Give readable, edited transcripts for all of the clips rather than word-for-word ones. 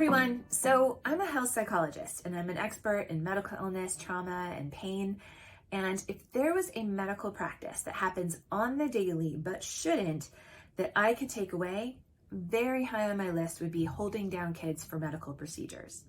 everyone. So I'm a health psychologist and I'm an expert in medical illness, trauma, and pain. And if there was a medical practice that happens on the daily but shouldn't, that I could take away, very high on my list would be holding down kids for medical procedures.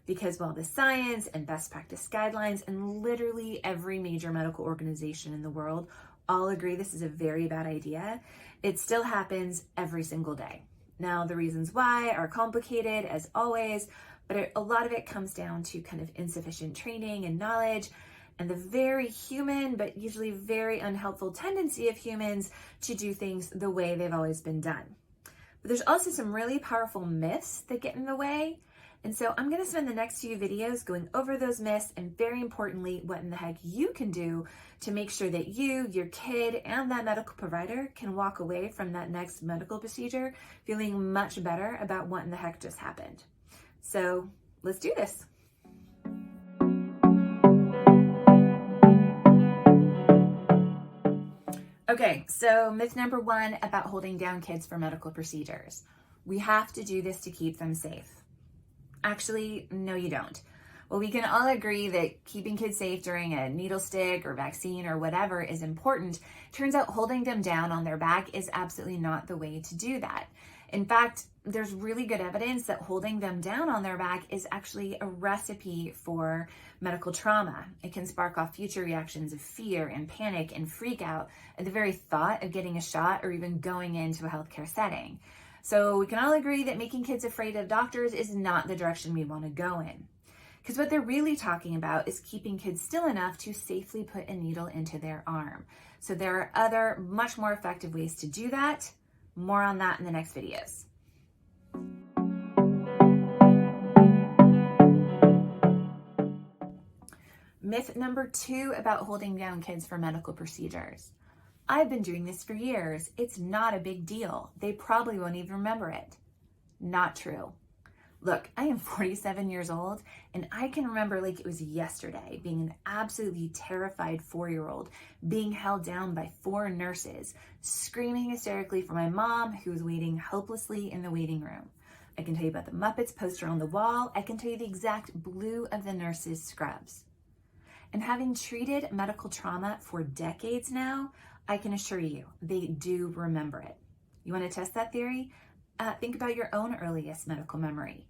Because while the science and best practice guidelines and literally every major medical organization in the world all agree this is a very bad idea, it still happens every single day. Now, the reasons why are complicated as always, but a lot of it comes down to kind of insufficient training and knowledge and the very human, but usually very unhelpful tendency of humans to do things the way they've always been done. But there's also some really powerful myths that get in the way. And so I'm going to spend the next few videos going over those myths and, very importantly, what in the heck you can do to make sure that you, your kid, and that medical provider can walk away from that next medical procedure feeling much better about what in the heck just happened. So let's do this. Okay, so myth number one about holding down kids for medical procedures. We have to do this to keep them safe. Actually, no, you don't. Well, we can all agree that keeping kids safe during a needle stick or vaccine or whatever is important. Turns out holding them down on their back is absolutely not the way to do that. In fact, there's really good evidence that holding them down on their back is actually a recipe for medical trauma. It can spark off future reactions of fear and panic and freak out at the very thought of getting a shot or even going into a healthcare setting. So we can all agree that making kids afraid of doctors is not the direction we want to go in. Because what they're really talking about is keeping kids still enough to safely put a needle into their arm. So there are other, much more effective ways to do that. More on that in the next videos. Myth number two about holding down kids for medical procedures. I've been doing this for years. It's not a big deal. They probably won't even remember it. Not true. Look, I am 47 years old and I can remember like it was yesterday being an absolutely terrified 4-year-old being held down by 4 nurses, screaming hysterically for my mom who was waiting hopelessly in the waiting room. I can tell you about the Muppets poster on the wall. I can tell you the exact blue of the nurses' scrubs. And having treated medical trauma for decades now, I can assure you, they do remember it. You want to test that theory? Think about your own earliest medical memory.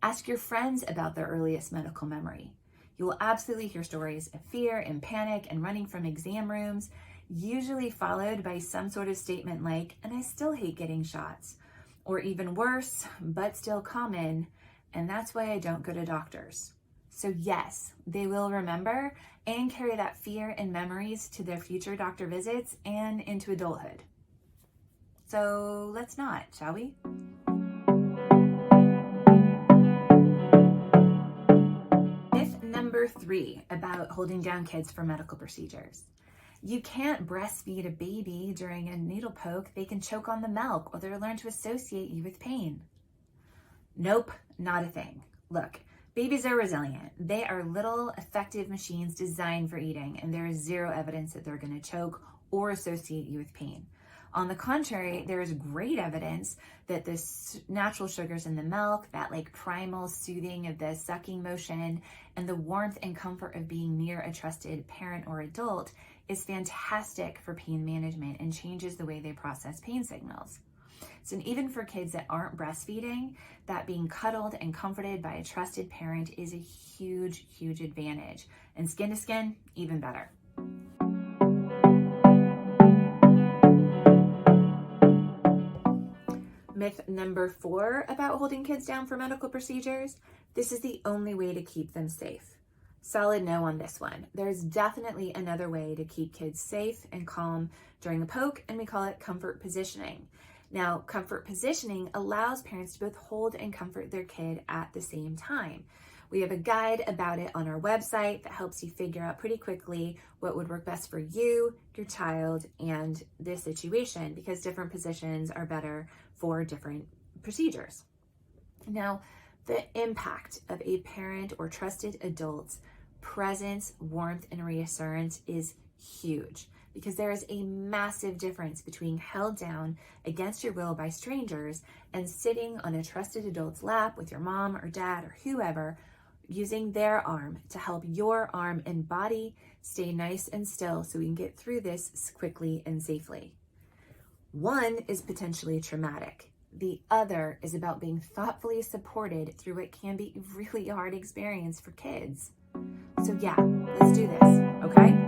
Ask your friends about their earliest medical memory. You will absolutely hear stories of fear and panic and running from exam rooms, usually followed by some sort of statement like, "And I still hate getting shots," or even worse, but still common, "And that's why I don't go to doctors." So yes, they will remember and carry that fear and memories to their future doctor visits and into adulthood. So let's not, shall we? Myth number 3 about holding down kids for medical procedures. You can't breastfeed a baby during a needle poke. They can choke on the milk or they'll learn to associate you with pain. Nope, not a thing. Look, babies are resilient. They are little effective machines designed for eating, and there is zero evidence that they're going to choke or associate you with pain. On the contrary, there is great evidence that the natural sugars in the milk, that like primal soothing of the sucking motion, and the warmth and comfort of being near a trusted parent or adult is fantastic for pain management and changes the way they process pain signals. So even for kids that aren't breastfeeding, that being cuddled and comforted by a trusted parent is a huge, huge advantage. And skin to skin, even better. Myth number 4 about holding kids down for medical procedures. This is the only way to keep them safe. Solid no on this one. There's definitely another way to keep kids safe and calm during the poke, and we call it comfort positioning. Now, comfort positioning allows parents to both hold and comfort their kid at the same time. We have a guide about it on our website that helps you figure out pretty quickly what would work best for you, your child, and this situation, because different positions are better for different procedures. Now, the impact of a parent or trusted adult's presence, warmth, and reassurance is huge. because there is a massive difference between held down against your will by strangers and sitting on a trusted adult's lap with your mom or dad or whoever, using their arm to help your arm and body stay nice and still so we can get through this quickly and safely. One is potentially traumatic. The other is about being thoughtfully supported through what can be a really hard experience for kids. So yeah, let's do this, okay?